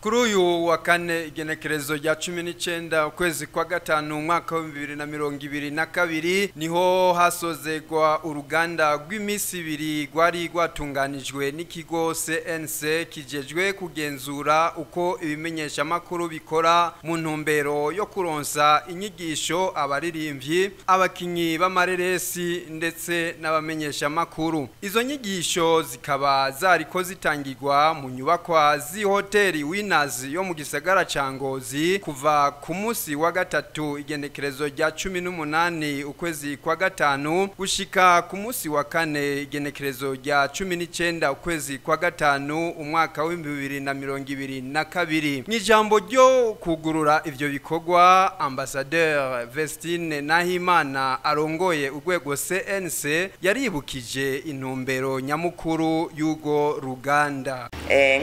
Kuri uyu wa kane igenekerezo rya 19 ukwezi kwa gatanu umwaka wa 2022 niho hasozegwa uruganda rw'imisi ibiri rwari rwatunganijwe n'ikigo CNC kijejwe kugenzura uko ibimenyesha makuru bikora mu ntumbero yo kuronsa inyigisho abaririmbyi abakinyi b'amareresi ndetse n'abamenyesha makuru. Izo nyigisho zikaba zariko zitangirwa mu nyubakwa z'ihoteli Winazi yo mu gisagara ca Ngozi kuva ku munsi wa gatatu igenekerezo rya 18 ukwezi kwa gatanu gushika ku munsi wa kane igenekerezo rya 19 ukwezi kwa gatanu umwaka wa 2022. Mw'ijambo ryo kugurura ivyo bikorwa, Ambassadeur Vestine Nahimana arongoye urwego CNC yaribukije intumbero nyamukuru y'ugo ruganda.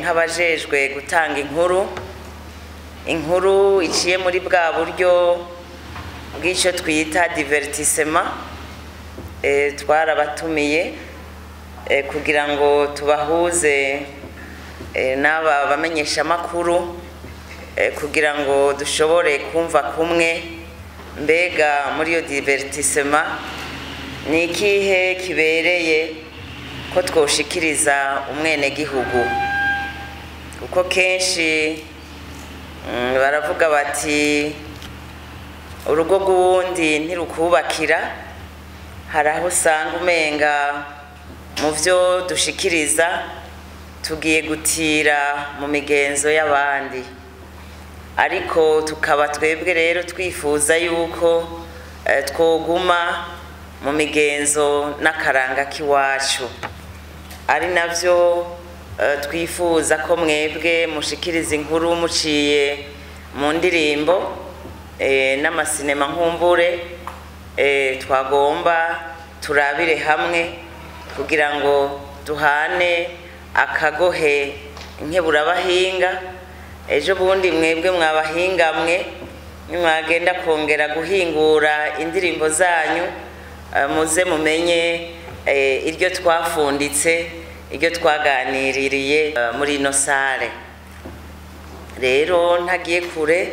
Nk'abajejwe gutanga inkuru iciye muri bwa buryo bw'icyo twita divertissement, twarabatumiye kugira ngo tubahuze n'aba bamenyesha makuru kugira ngo dushobore kumva kumwe mbega muri iyo divertissement ni ikihe kibereye ko twoshikiriza umwene gihugu, kuko kenshi baravuga bati urugo rw'uwundi ntirukubakira. Hari aho usanga umenga mu byo dushikiriza tugiye gutira mu migenzo y'abandi, ariko tukaba twebwe rero twifuza yuko twoguma mu migenzo n'akaranga k'iwacu, ari navyo twifuza ko mwebwe mushikiriza inkuru muciye mu ndirimbo n'amasinema nkumbure twagomba turabire hamwe kugira ngo duhane akagohe nkeburabahinga. Ejo bundi mwebwe mwabahinga mwe mwagenda kongera guhingura indirimbo zanyu muze mumenye iryo twafunditse, iryo twaganiririye muri ino sale. Rero ntagiye kure,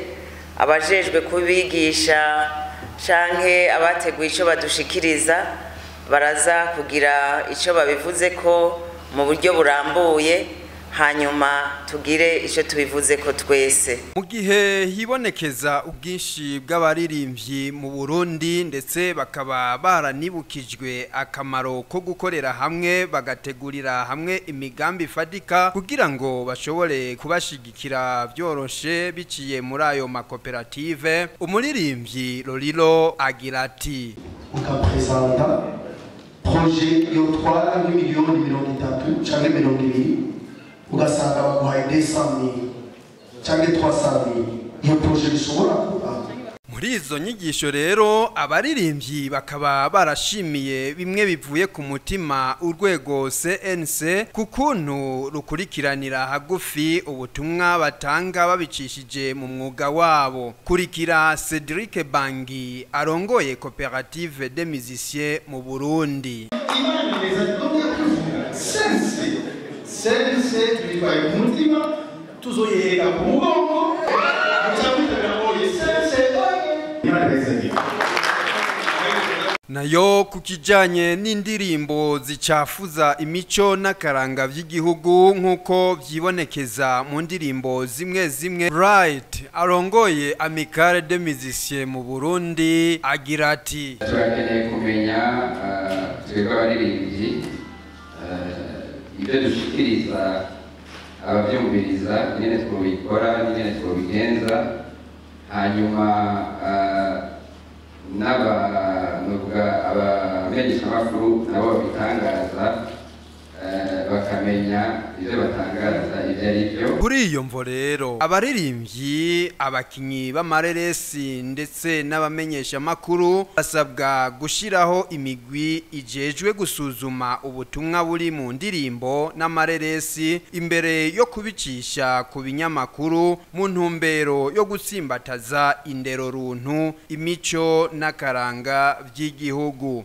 abajejwe kubigisha canke abateguye ico badushikiriza baraza kugira ico babivuze ko mu buryo burambuye, hanyuma tugire ico tubivuze ko twese. Mu gihe hibonekeza ubwinshi bw'abaririmbyi mu Burundi ndetse bakaba baranibukijwe akamaro ko gukorera hamwe bagategurira hamwe imigambi ifadika kugira ngo bashobore kubashigikira byoroshe biciye muri ayo makoperative, umuririmbyi Lolilo agira ati ukapresenta projet yotwara nk'imiliyoni 30 canke 20 ugasanga baguhaye 200,000 canke 300,000, iyo projet bishobora kuba. Muri izo nyigisho rero abaririmbyi bakaba barashimiye bimwe bivuye ku mutima urwego CNC kukuntu rukurikiranira hagufi ubutumwa batanga babicishije mu mwuga wabo. Kurikira Cedric Bangi arongoye coopérative des musiciens mu Burundi. Sense tubitwaye ku mutima tuzoyiheka ku mugongo nayo kukijanye n'indirimbo zicafuza imico n'akaranga vy'igihugu nk'uko vyibonekeza mu ndirimbo zimwe zimwe, Right arongoye Amicale des musiciens mu Burundi agira ati turakeneye kumenya twebwe abaririmbyi ibyo dushikiriza abavyumviriza nyene twobikora nyene twobigenza, hanyuma abamenyesha makuru nabo babitangaza bakamenya ivyo batangaza ivyo ari byo. Kuri iyo mvo rero abaririmbyi abakinyi b'amareresi ndetse n'abamenyesha makuru basabwa gushiraho imigwi ijejwe gusuzuma ubutumwa buri mu ndirimbo n'amareresi imbere yo kubicisha ku binyamakuru mu ntumbero yo gutsimbataza indero runtu, imico n'akaranga vy'igihugu.